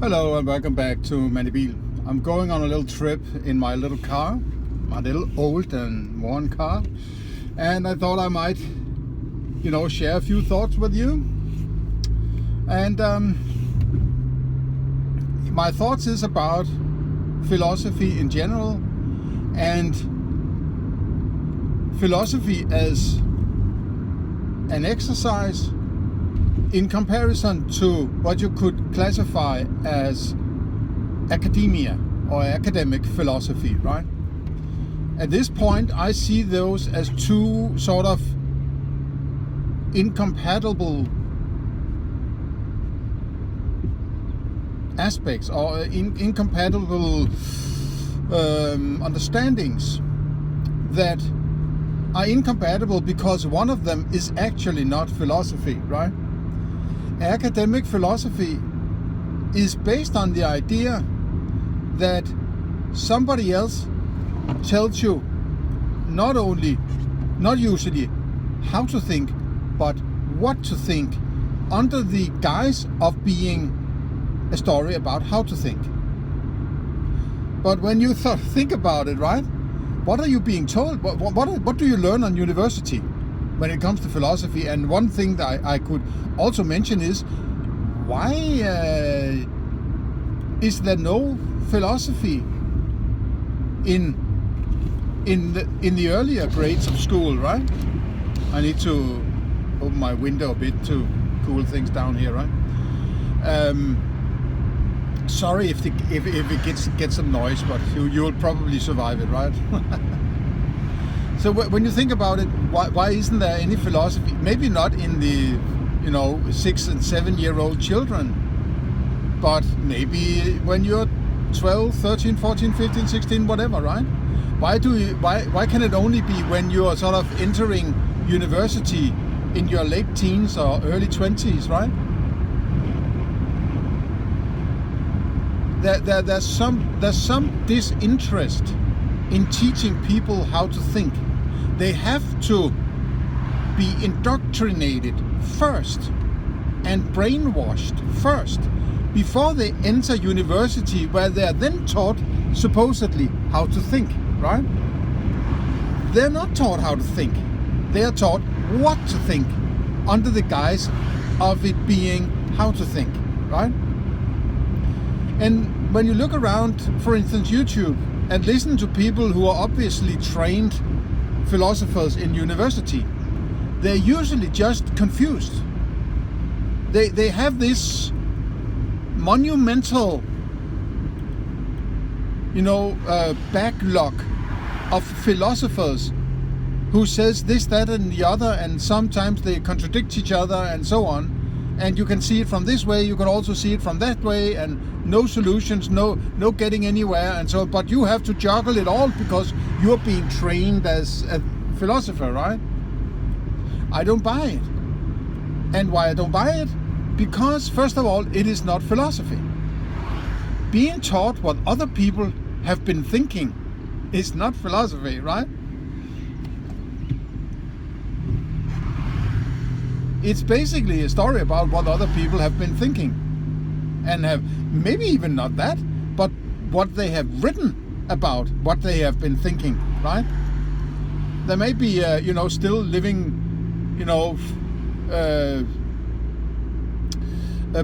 Hello and welcome back to Manibil. I'm going on a little trip in my little car, my little old and worn car, and I thought I might, share a few thoughts with you. And my thoughts is about philosophy in general, and philosophy as an exercise in comparison to what you could classify as academia or academic philosophy, right? At this point, I see those as two sort of incompatible aspects or incompatible understandings that are incompatible because one of them is actually not philosophy, right? Academic philosophy is based on the idea that somebody else tells you not usually how to think, but what to think, under the guise of being a story about how to think. But when you think about it, right, what are you being told? What do you learn on university when it comes to philosophy? And one thing that I could also mention is, why is there no philosophy in the earlier grades of school, right? I need to open my window a bit to cool things down here, right? Sorry if it gets some noise, but you'll probably survive it, right? So when you think about it, why isn't there any philosophy? Maybe not in the 6 and 7 year old children, but maybe when you're 12, 13, 14, 15, 16, whatever, right? Why can it only be when you're sort of entering university in your late teens or early 20s, right? There's some disinterest in teaching people how to think. They have to be indoctrinated first and brainwashed first before they enter university, where they are then taught supposedly how to think, right? They're not taught how to think. They are taught what to think under the guise of it being how to think, right? And when you look around, for instance, YouTube, and listen to people who are obviously trained philosophers in university, they're usually just confused. They have this monumental, backlog of philosophers who says this, that, and the other, and sometimes they contradict each other and so on. And you can see it from this way, you can also see it from that way, and no solutions, no getting anywhere, and so. But you have to juggle it all because you're being trained as a philosopher, right? I don't buy it. And why I don't buy it? Because, first of all, it is not philosophy. Being taught what other people have been thinking is not philosophy, right? It's basically a story about what other people have been thinking, and have maybe even not that, but what they have written about what they have been thinking, right? There may be, still living,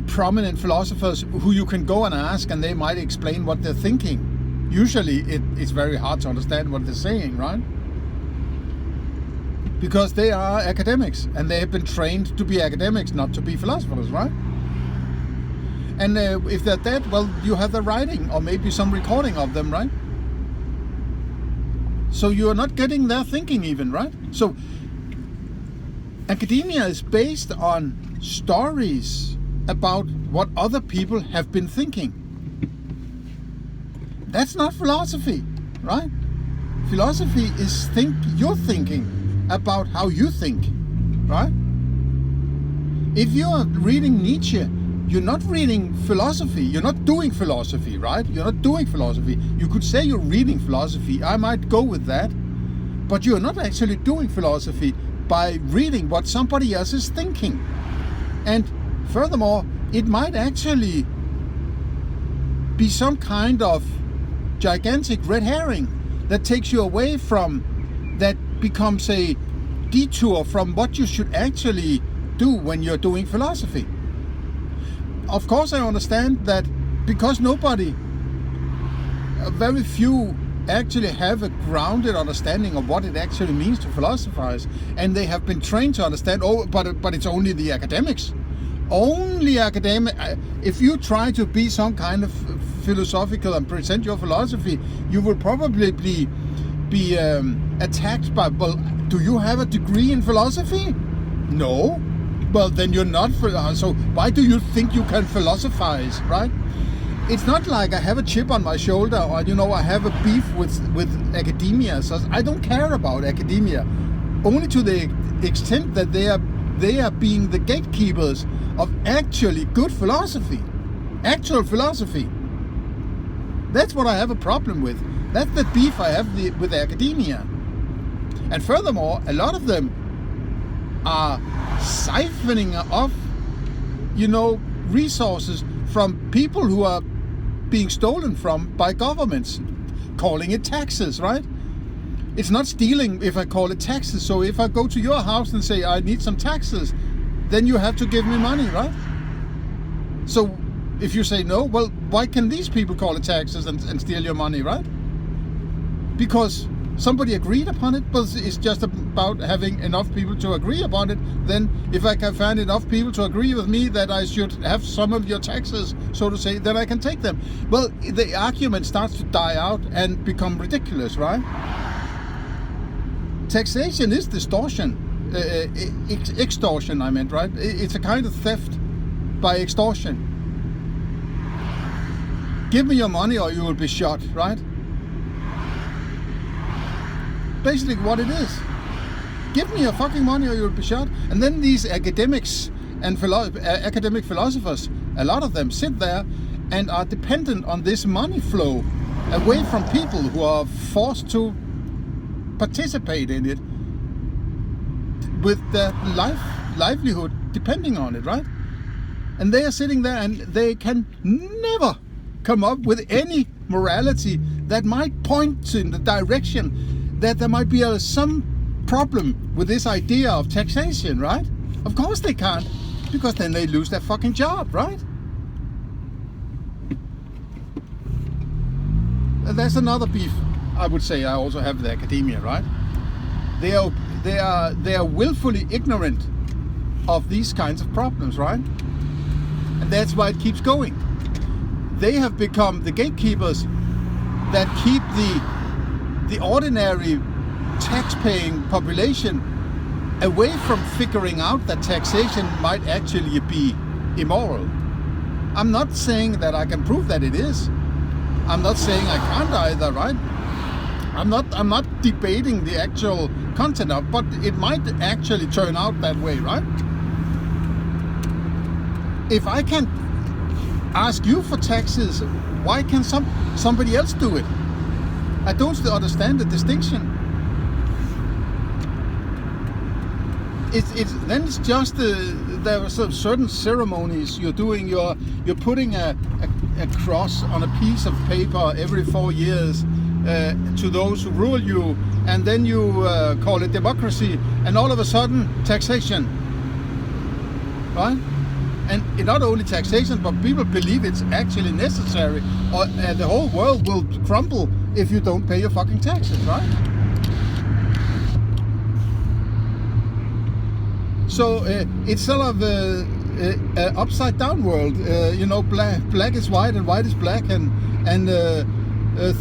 prominent philosophers who you can go and ask, and they might explain what they're thinking. Usually, it's very hard to understand what they're saying, right? Because they are academics, and they have been trained to be academics, not to be philosophers, right? And if they're dead, well, you have the writing, or maybe some recording of them, right? So you're not getting their thinking even, right? So academia is based on stories about what other people have been thinking. That's not philosophy, right? Philosophy is you're thinking about how you think, right? If you're reading Nietzsche, you're not reading philosophy. You're not doing philosophy, right? You're not doing philosophy. You could say you're reading philosophy. I might go with that. But you're not actually doing philosophy by reading what somebody else is thinking. And furthermore, it might actually be some kind of gigantic red herring that takes you away from, that becomes a detour from what you should actually do when you're doing philosophy. Of course, I understand that because very few actually have a grounded understanding of what it actually means to philosophize, and they have been trained to understand, but it's only the academics. Only academic. If you try to be some kind of philosophical and present your philosophy, you will probably be attacked by, well, do you have a degree in philosophy? No. Well, then you're not. So why do you think you can philosophize, right? It's not like I have a chip on my shoulder, or I have a beef with academia. So I don't care about academia, only to the extent that they are being the gatekeepers of actually good philosophy, actual philosophy. That's what I have a problem with. That's the beef I have with academia. And furthermore, a lot of them are siphoning off, resources from people who are being stolen from by governments, calling it taxes, right? It's not stealing if I call it taxes. So if I go to your house and say I need some taxes, then you have to give me money, right? So if you say no, well, why can these people call it taxes and steal your money, right? Because somebody agreed upon it, but it's just about having enough people to agree upon it. Then if I can find enough people to agree with me that I should have some of your taxes, so to say, then I can take them. Well, the argument starts to die out and become ridiculous, right? Taxation is distortion. Extortion, I meant, right? It's a kind of theft by extortion. Give me your money or you will be shot, right? Basically what it is. Give me your fucking money or you'll be shot. And then these academics and academic philosophers, a lot of them sit there and are dependent on this money flow away from people who are forced to participate in it with their livelihood depending on it, right? And they are sitting there and they can never come up with any morality that might point in the direction that there might be some problem with this idea of taxation, right? Of course they can't, because then they lose their fucking job, right? And there's another beef I would say I also have with academia, right? They are willfully ignorant of these kinds of problems, right? And that's why it keeps going. They have become the gatekeepers that keep the ordinary tax-paying population away from figuring out that taxation might actually be immoral. I'm not saying that I can prove that it is. I'm not saying I can't either, right? I'm not debating the actual content of, but it might actually turn out that way, right? If I can ask you for taxes, why can somebody else do it? I don't understand the distinction. It's just there are certain ceremonies you're doing. You're putting a cross on a piece of paper every 4 years to those who rule you, and then you call it democracy, and all of a sudden taxation, right? And not only taxation, but people believe it's actually necessary, or the whole world will crumble if you don't pay your fucking taxes, right? So it's sort of an upside down world. Black is white and white is black, and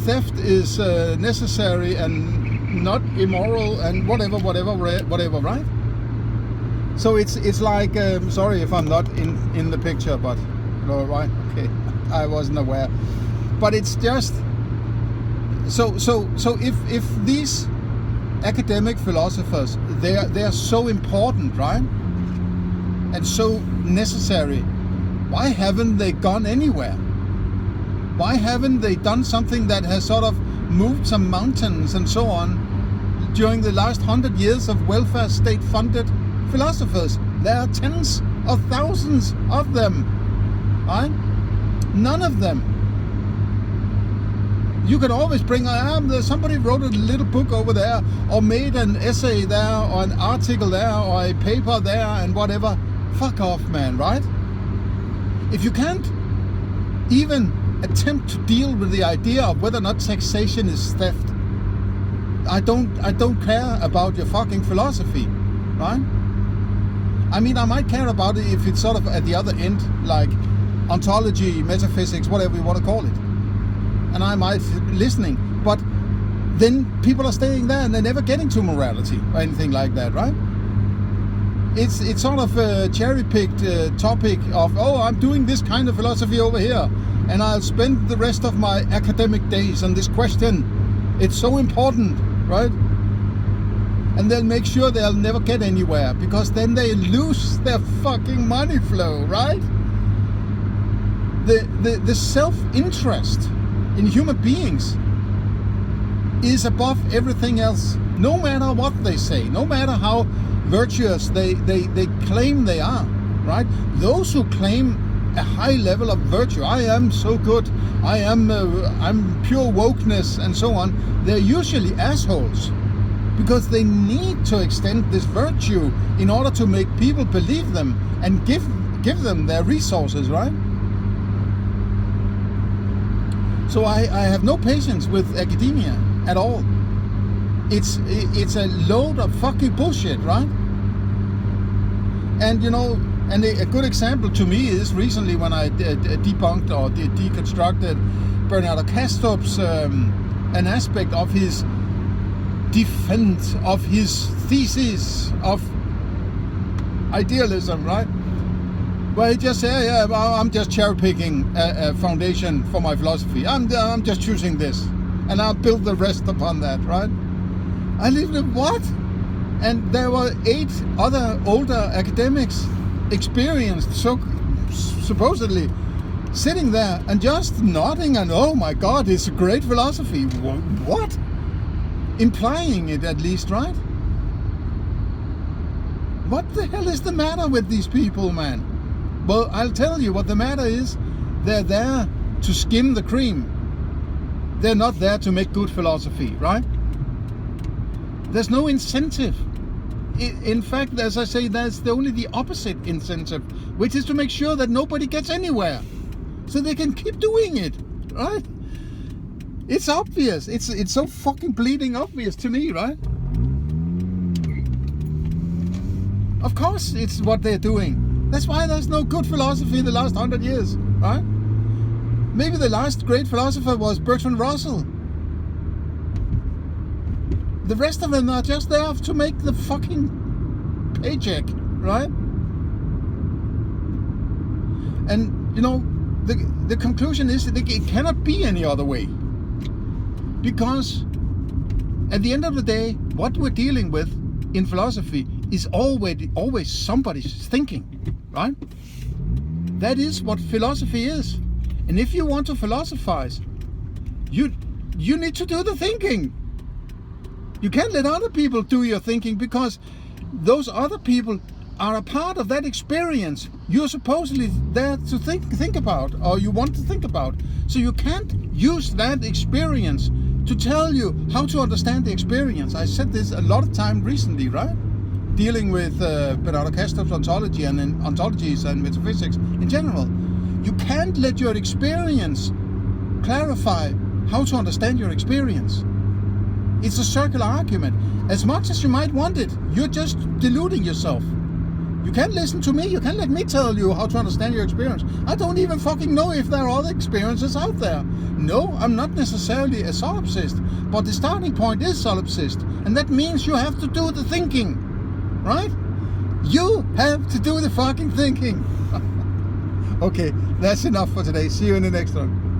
theft is necessary and not immoral, and whatever, right? So it's like, sorry if I'm not in the picture, but right, okay, I wasn't aware. But it's just so if these academic philosophers, they are so important, right, and so necessary, why haven't they gone anywhere? Why haven't they done something that has sort of moved some mountains and so on during the last 100 years of welfare state funded philosophers? There are tens of thousands of them, right? None of them You can always bring, somebody wrote a little book over there, or made an essay there, or an article there, or a paper there, and whatever. Fuck off, man, right? If you can't even attempt to deal with the idea of whether or not taxation is theft, I don't care about your fucking philosophy, right? I mean, I might care about it if it's sort of at the other end, like ontology, metaphysics, whatever you want to call it. And I might be listening, but then people are staying there and they're never getting to morality or anything like that, right? It's sort of a cherry-picked topic of, I'm doing this kind of philosophy over here, and I'll spend the rest of my academic days on this question. It's so important, right? And they'll make sure they'll never get anywhere, because then they lose their fucking money flow, right? The self-interest in human beings is above everything else, no matter what they say, no matter how virtuous they claim they are, right? Those who claim a high level of virtue, I am so good, I'm pure wokeness and so on, they're usually assholes, because they need to extend this virtue in order to make people believe them and give them their resources, right? So I have no patience with academia at all. It's a load of fucking bullshit, right? And and a good example to me is recently when I debunked or deconstructed Bernardo Kastrup's an aspect of his defense of his thesis of idealism, right? Well, he just said, I'm just cherry picking a foundation for my philosophy. I'm just choosing this, and I'll build the rest upon that, right? I lived in what? And there were 8 other older academics, experienced, so supposedly, sitting there and just nodding and, oh my God, it's a great philosophy. What? Implying it at least, right? What the hell is the matter with these people, man? Well, I'll tell you what the matter is. They're there to skim the cream. They're not there to make good philosophy, right? There's no incentive. In fact, as I say, there's only the opposite incentive, which is to make sure that nobody gets anywhere, so they can keep doing it, right? It's obvious. It's so fucking bleeding obvious to me, right? Of course, it's what they're doing. That's why there's no good philosophy in the last 100 years, right? Maybe the last great philosopher was Bertrand Russell. The rest of them are just there to make the fucking paycheck, right? And, the conclusion is that it cannot be any other way. Because at the end of the day, what we're dealing with in philosophy is always somebody's thinking, right? That is what philosophy is. And if you want to philosophize, you need to do the thinking. You can't let other people do your thinking, because those other people are a part of that experience you're supposedly there to think about, or you want to think about. So you can't use that experience to tell you how to understand the experience. I said this a lot of time recently, right? Dealing with Bernardo Kastrup's ontology and ontologies and metaphysics in general. You can't let your experience clarify how to understand your experience. It's a circular argument. As much as you might want it, you're just deluding yourself. You can't listen to me. You can't let me tell you how to understand your experience. I don't even fucking know if there are other experiences out there. No, I'm not necessarily a solipsist, but the starting point is solipsist. And that means you have to do the thinking, right? You have to do the fucking thinking. Okay, that's enough for today. See you in the next one.